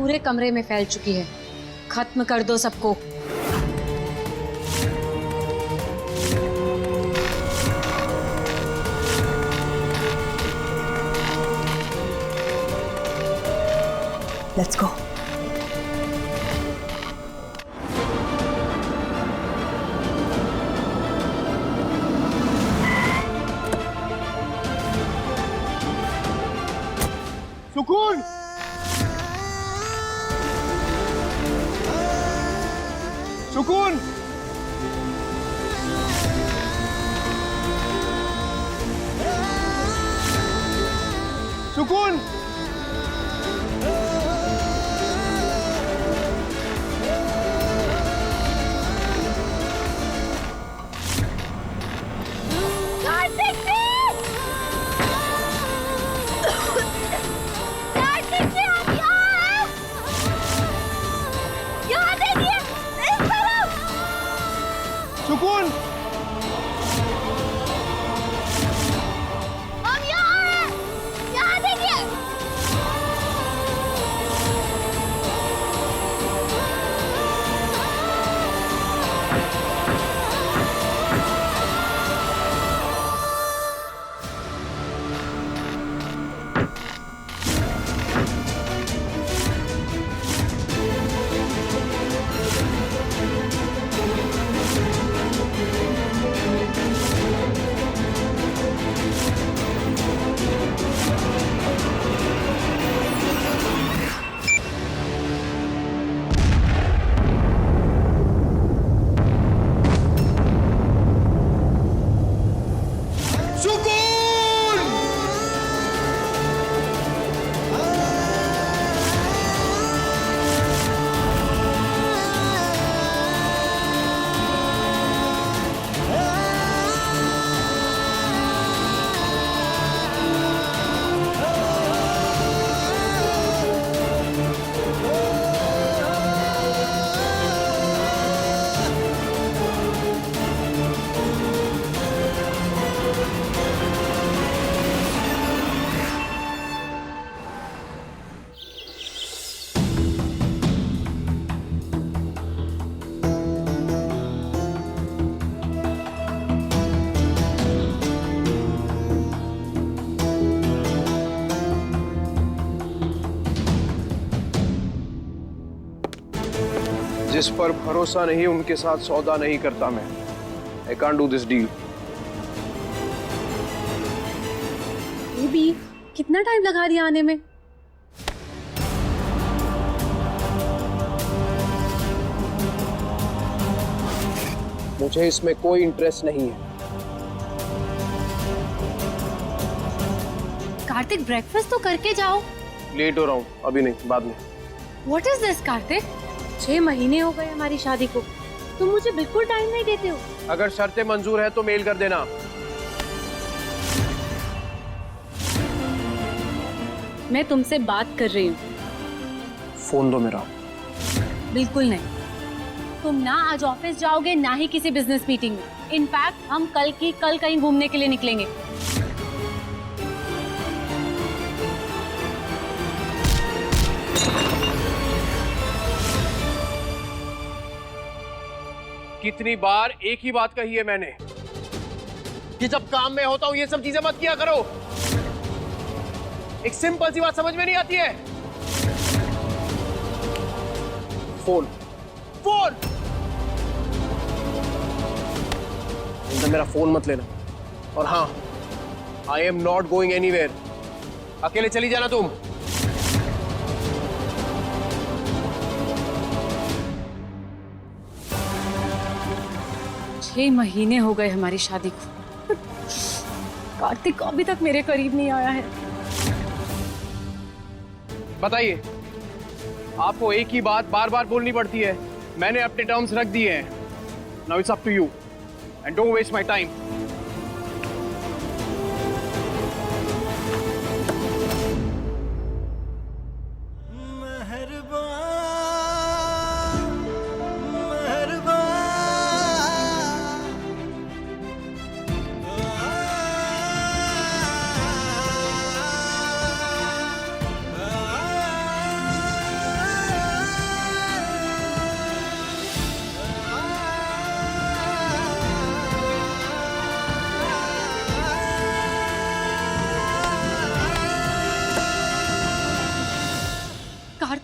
पूरे कमरे में फैल चुकी है। खत्म कर दो सबको। Let's go. सुकून, सुकून, सुकून। सुकून, हम यहाँ हैं, यहाँ देखिए। जिस पर भरोसा नहीं उनके साथ सौदा नहीं करता मैं। I can't do this deal. Baby, कितना टाइम लगा दिया आने में? मुझे इसमें कोई इंटरेस्ट नहीं है। कार्तिक, ब्रेकफास्ट तो करके जाओ। लेट हो रहा हूँ, अभी नहीं, बाद में। What is this Kartik? 6 महीने हो गए हमारी शादी को, तुम मुझे बिल्कुल टाइम नहीं देते हो। अगर शर्तें मंजूर है तो मेल कर देना। मैं तुमसे बात कर रही हूँ। फोन दो मेरा। बिल्कुल नहीं। तुम ना आज ऑफिस जाओगे, ना ही किसी बिजनेस मीटिंग में। इनफैक्ट हम कल कहीं घूमने के लिए निकलेंगे। कितनी बार एक ही बात कही है मैंने कि जब काम में होता हूं ये सब चीजें मत किया करो। एक सिंपल सी बात समझ में नहीं आती है। फोन फोन इनसे मेरा फोन मत लेना। और हाँ, I am not going anywhere. अकेले चली जाना तुम। 6 महीने हो गए हमारी शादी को। कार्तिक अभी तक मेरे करीब नहीं आया है। बताइए, आपको एक ही बात बार बार बोलनी पड़ती है। मैंने अपने टर्म्स रख दिए हैं। Now it's up to you and don't waste my time.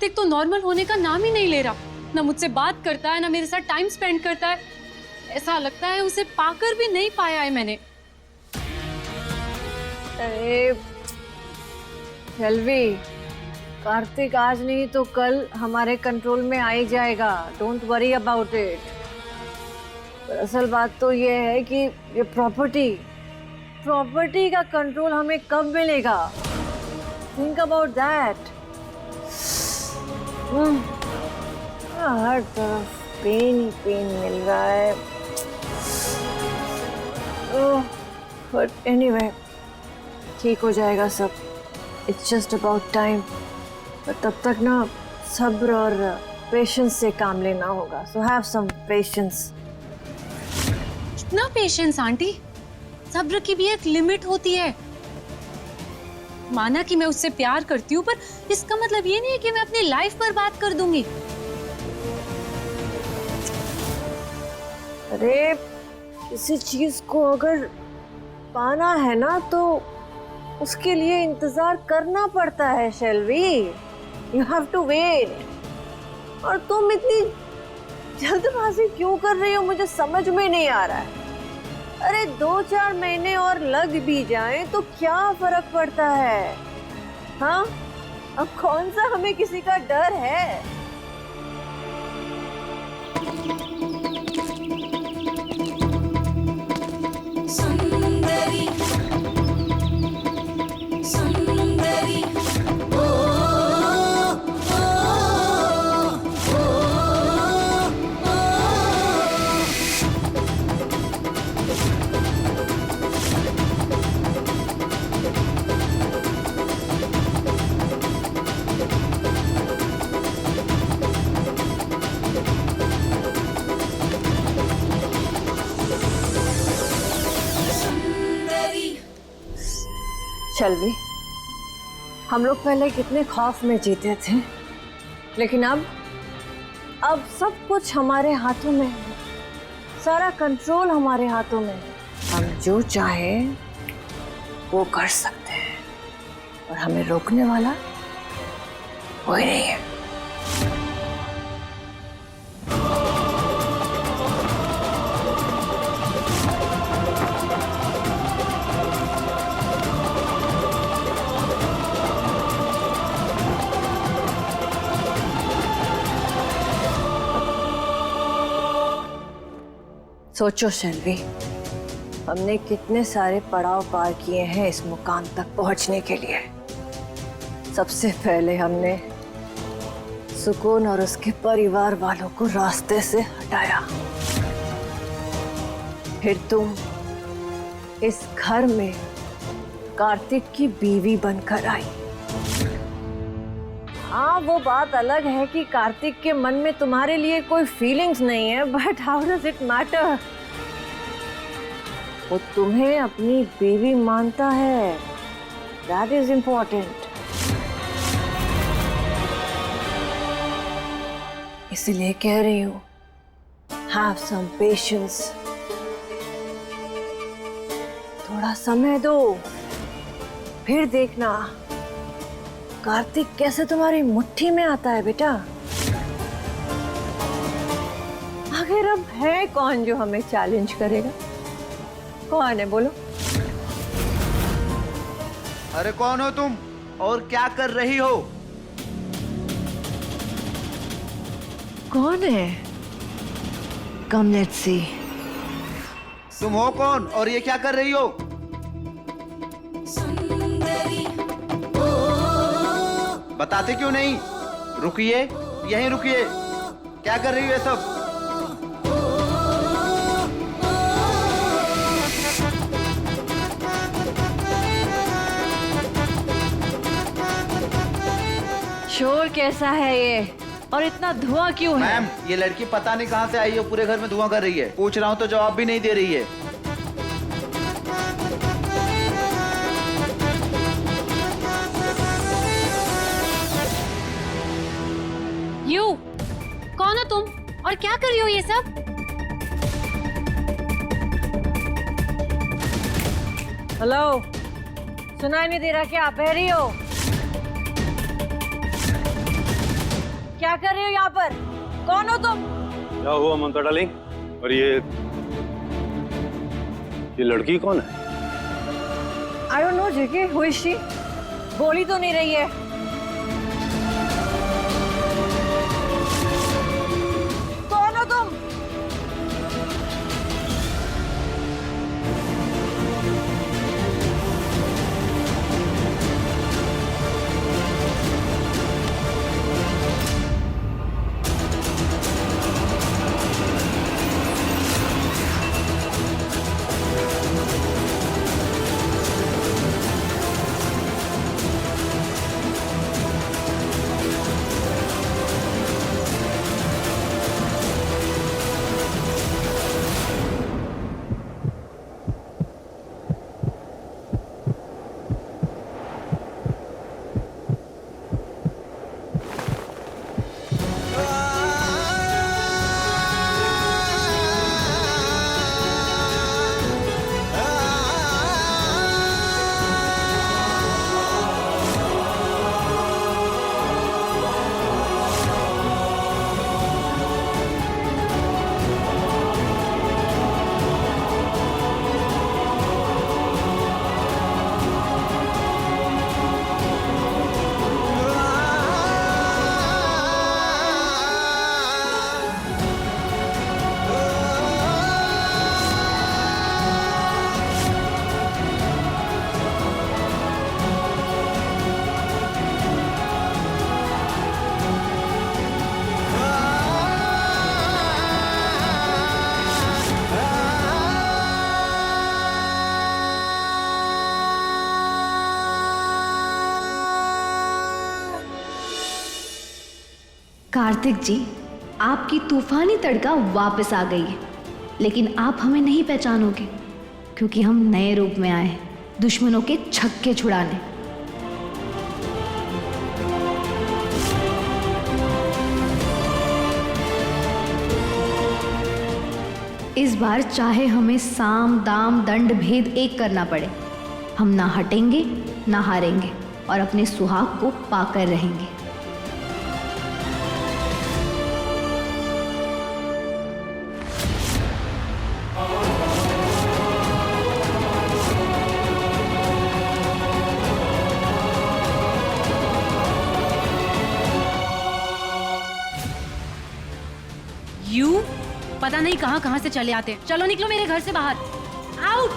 Kartik तो नॉर्मल होने का नाम ही नहीं ले रहा। ना मुझसे बात करता है, ना मेरे साथ टाइम स्पेंड करता है। ऐसा लगता है उसे पाकर भी नहीं पाया है मैंने। अरे शेल्वी, कार्तिक आज नहीं तो कल हमारे कंट्रोल में आ ही जाएगा। Don't worry about it. पर असल बात तो ये है कि ये प्रॉपर्टी का कंट्रोल हमें कब मिलेगा? Think about that. हर तरफ पेन ही पेन मिल रहा है। बट एनीवे, ठीक हो जाएगा सब। It's just about time. पर तब तक ना सब्र और पेशेंस से काम लेना होगा। So have some patience. इतना पेशेंस आंटी? सब्र की भी एक लिमिट होती है। माना कि मैं उससे प्यार करती हूँ, पर इसका मतलब ये नहीं है कि मैं अपनी लाइफ पर बात कर दूंगी। अरे किसी चीज को अगर पाना है ना तो उसके लिए इंतजार करना पड़ता है Shelvi. You have to wait. और तुम इतनी जल्दबाजी क्यों कर रही हो, मुझे समझ में नहीं आ रहा है। अरे 2-4 महीने और लग भी जाएं तो क्या फर्क पड़ता है? हाँ, अब कौन सा हमें किसी का डर है? सुंदरी सुंदरी ओ, ओ, ओ, ओ, शेल्वी, हम लोग पहले कितने खौफ में जीते थे, लेकिन अब सब कुछ हमारे हाथों में है। सारा कंट्रोल हमारे हाथों में है। हम जो चाहे वो कर सकते हैं और हमें रोकने वाला कोई नहीं है। सोचो शेल्वी, हमने कितने सारे पड़ाव पार किए हैं इस मुकाम तक पहुंचने के लिए। सबसे पहले हमने सुकून और उसके परिवार वालों को रास्ते से हटाया। फिर तुम इस घर में कार्तिक की बीवी बनकर आई। हाँ, वो बात अलग है कि कार्तिक के मन में तुम्हारे लिए कोई फीलिंग्स नहीं है, but how does it matter? वो तुम्हें अपनी बीवी मानता है। That is important. इसलिए कह रही हूँ, हैव सम पेशेंस। थोड़ा समय दो, फिर देखना कार्तिक कैसे तुम्हारी मुट्ठी में आता है बेटा। आखिर अब है कौन जो हमें चैलेंज करेगा? कौन है बोलो? अरे कौन हो तुम और क्या कर रही हो? कौन है? Come let's see. तुम हो कौन और ये क्या कर रही हो? सुंदरी बताते क्यों नहीं? रुकिए, यहीं रुकिए। क्या कर रही हो ये सब? शोर कैसा है ये? और इतना धुआं क्यों है? मैम, ये लड़की पता नहीं कहाँ से आई है, पूरे घर में धुआं कर रही है। पूछ रहा हूँ तो जवाब भी नहीं दे रही है। यू, कौन हो तुम और क्या कर रही हो ये सब? हेलो, सुनाई नहीं दे रहा क्या? बहरी हो? क्या कर रहे हो यहाँ पर? कौन हो तुम? क्या हुआ ममता डार्लिंग? और ये लड़की कौन है? I don't know JK, who is she? बोली तो नहीं रही है। कौन हो तुम? कार्तिक जी, आपकी तूफानी तड़का वापस आ गई है, लेकिन आप हमें नहीं पहचानोगे क्योंकि हम नए रूप में आए हैं, दुश्मनों के छक्के छुड़ाने। इस बार चाहे हमें साम दाम दंड भेद एक करना पड़े, हम ना हटेंगे ना हारेंगे और अपने सुहाग को पाकर रहेंगे। यू पता नहीं कहां कहां से चले आते हैं। चलो निकलो मेरे घर से बाहर, आउट।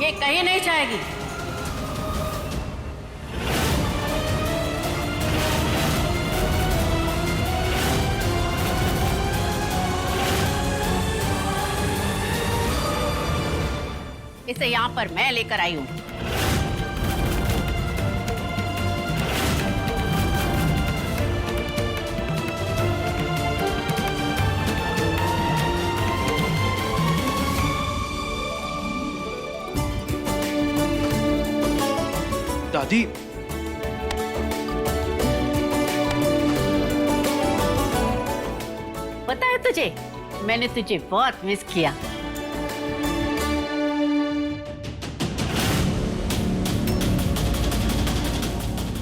ये कहीं नहीं जाएगी। इसे यहाँ पर मैं लेकर आई हूँ। दादी, पता है तुझे, मैंने तुझे बहुत मिस किया।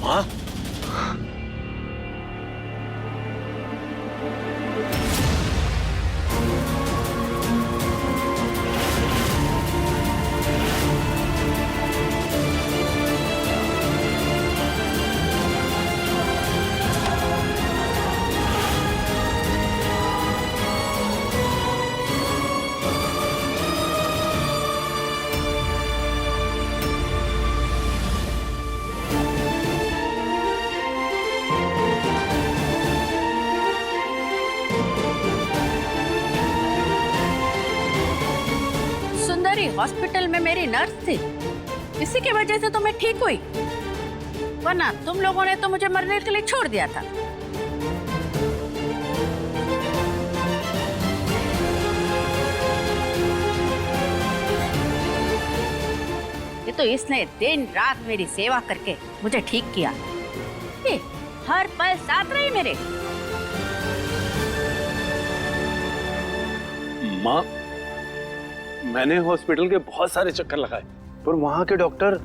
माँ, हॉस्पिटल में मेरी नर्स थी, इसी की वजह से तो मैं ठीक हुई, वरना तुम लोगों ने तो मुझे मरने के लिए छोड़ दिया था। ये तो इसने दिन रात मेरी सेवा करके मुझे ठीक किया, ये हर पल साथ रही मेरे। माँ, मैंने हॉस्पिटल के बहुत सारे चक्कर लगाए, पर वहां के डॉक्टर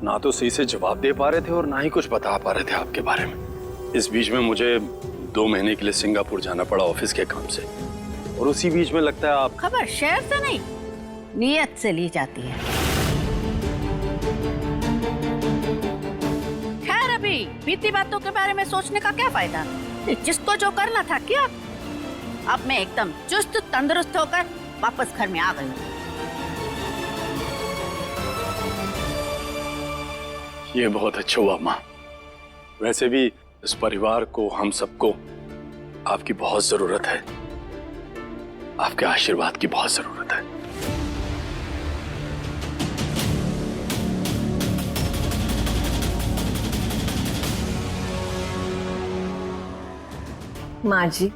ना तो सही से जवाब दे पा रहे थे और ना ही कुछ बता पा रहे थे आपके बारे में। इस बीच में मुझे 2 महीने के लिए सिंगापुर जाना पड़ा ऑफिस के काम से, और उसी बीच में लगता है आप खबर शहर से नहीं, नियत से ली जाती है। खैर, अभी बीती बातों के बारे में सोचने का क्या फायदा, जिसको जो करना था किया। अब मैं एकदम चुस्त तंदुरुस्त होकर वापस घर में आ गई हूँ। ये बहुत अच्छा हुआ माँ। वैसे भी इस परिवार को, हम सबको आपकी बहुत जरूरत है, आपके आशीर्वाद की बहुत जरूरत है। माँ जी,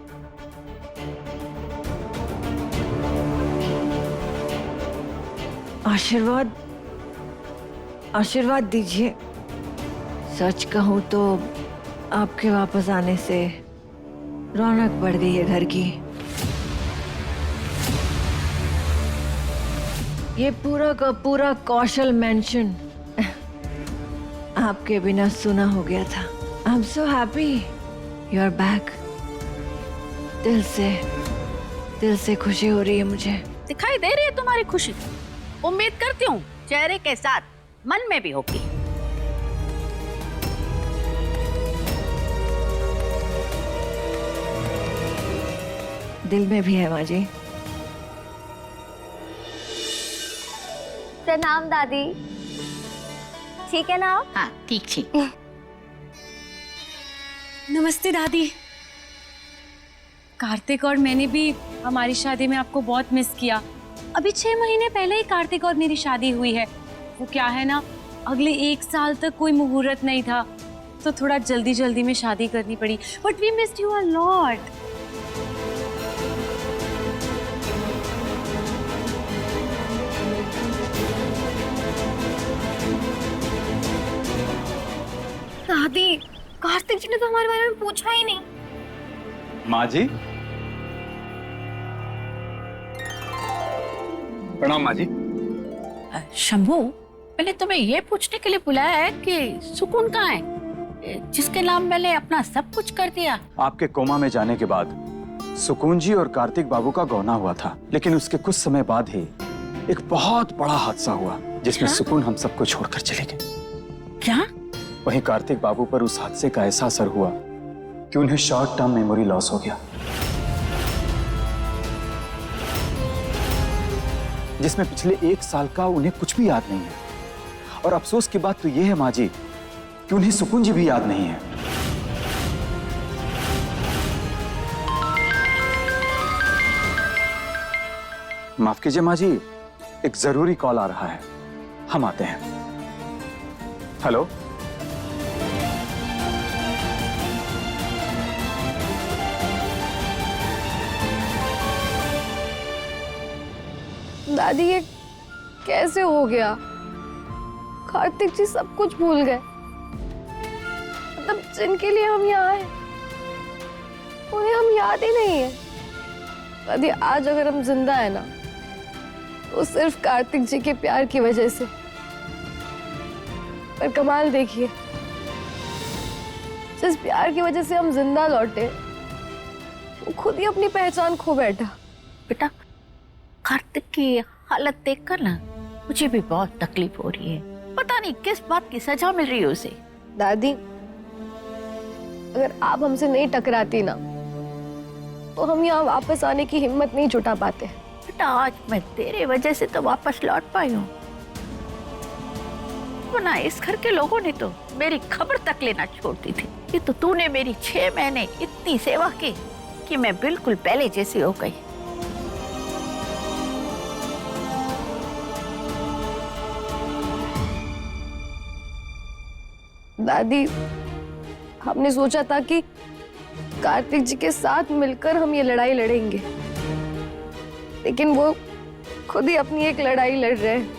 आशीर्वाद दीजिए। सच कहूं तो आपके वापस आने से रौनक बढ़ गई है घर की। ये पूरा का पूरा कौशल मेंशन आपके बिना सुना हो गया था। I am so happy you are back. दिल से खुशी हो रही है मुझे। दिखाई दे रही है तुम्हारी खुशी? उम्मीद करती हूँ चेहरे के साथ मन में भी होगी। दिल में भी है माँ जी। प्रणाम दादी, ठीक है ना आप? हाँ, ठीक। नमस्ते दादी। कार्तिक और मैंने भी हमारी शादी में आपको बहुत मिस किया। अभी 6 महीने पहले ही कार्तिक और मेरी शादी हुई है। वो क्या है ना, अगले 1 साल तक कोई मुहूर्त नहीं था, तो थोड़ा जल्दी में शादी करनी पड़ी। But we missed you a lot. दादी, कार्तिक जी ने तो हमारे बारे में पूछा ही नहीं। माँ जी, प्रणाम माँ जी। शंभू, मैंने तुम्हें ये पूछने के लिए बुलाया है कि सुकून कहाँ है, जिसके नाम मैंने अपना सब कुछ कर दिया। आपके कोमा में जाने के बाद सुकून जी और कार्तिक बाबू का गौना हुआ था, लेकिन उसके कुछ समय बाद ही एक बहुत बड़ा हादसा हुआ जिसमें सुकून हम सबको छोड़कर चले गए। क्या? वहीं कार्तिक बाबू पर उस हादसे का ऐसा असर हुआ कि उन्हें शॉर्ट टर्म मेमोरी लॉस हो गया, जिसमें पिछले 1 साल का उन्हें कुछ भी याद नहीं है। और अफसोस की बात तो यह है माँ जी कि उन्हें सुकून जी भी याद नहीं है। माफ कीजिए माँ जी, एक जरूरी कॉल आ रहा है, हम आते हैं। हेलो, दादी, ये कैसे हो गया? कार्तिक जी सब कुछ भूल गए। मतलब जिनके लिए हम यहाँ आए उन्हें हम याद ही नहीं है। दादी, आज अगर हम जिंदा है ना, तो सिर्फ कार्तिक जी के प्यार की वजह से। पर कमाल देखिए, जिस प्यार की वजह से हम जिंदा लौटे, वो खुद ही अपनी पहचान खो बैठा। बेटा, कार्तिक की हालत देखकर ना मुझे भी बहुत तकलीफ हो रही है। पता नहीं किस बात की सजा मिल रही है उसे। दादी, अगर आप हमसे नहीं टकराती ना, तो हम यहाँ वापस आने की हिम्मत नहीं जुटा पाते। बेटा, आज मैं तेरे वजह से तो वापस लौट पाई हूँ, वरना इस घर के लोगों ने तो मेरी खबर तक लेना छोड़ दी थी। ये तो तूने मेरी 6 महीने इतनी सेवा की कि मैं बिल्कुल पहले जैसी हो गई। दादी, हमने सोचा था कि कार्तिक जी के साथ मिलकर हम ये लड़ाई लड़ेंगे, लेकिन वो खुद ही अपनी एक लड़ाई लड़ रहे हैं।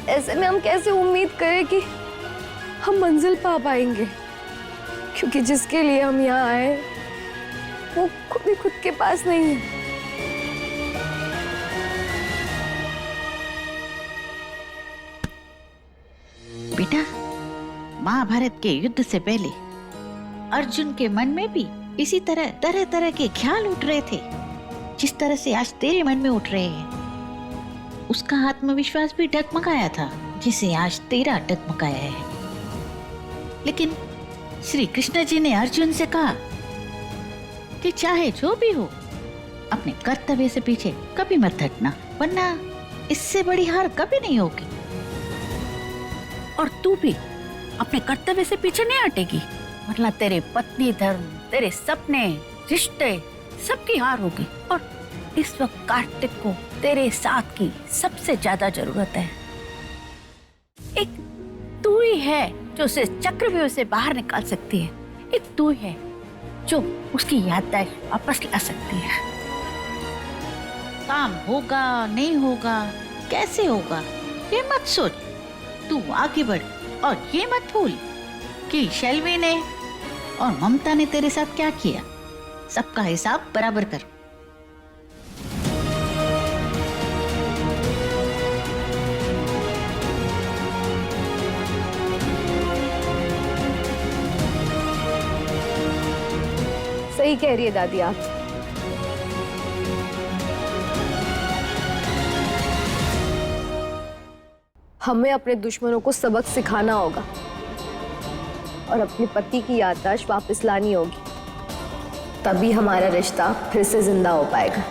ऐसे में हम कैसे उम्मीद करें कि हम मंजिल पा पाएंगे, क्योंकि जिसके लिए हम यहाँ आए वो खुद ही खुद के पास नहीं है। बेटा, महाभारत के युद्ध से पहले अर्जुन के मन में भी इसी तरह तरह तरह के ख्याल उठ रहे थे, जिस तरह से आज तेरे मन में उठ रहे हैं। उसका आत्मविश्वास भी डगमगाया था, जिसे आज तेरा डगमगाया है। लेकिन श्री कृष्ण जी ने अर्जुन से कहा कि चाहे जो भी हो, अपने कर्तव्य से पीछे कभी मत हटना, वरना इससे बड़ी हार कभी नहीं होगी। और तू भी अपने कर्तव्य से पीछे नहीं हटेगी, वरना तेरे पत्नी धर्म, तेरे सपने, रिश्ते सबकी हार होगी। और इस वक्त कार्तिक को तेरे साथ की सबसे ज्यादा जरूरत है। एक तू ही है जो उसे चक्रव्यूह से बाहर निकाल सकती है। एक तू है जो उसकी याददाश्त वापस ला सकती है। काम होगा नहीं होगा, कैसे होगा, ये मत सोच, तू आगे बढ़। और ये मत भूल कि शैलवी ने और ममता ने तेरे साथ क्या किया, सबका हिसाब बराबर कर। सही कह रही है दादी आप। हमें अपने दुश्मनों को सबक सिखाना होगा और अपने पति की याददाश्त वापस लानी होगी, तभी हमारा रिश्ता फिर से जिंदा हो पाएगा।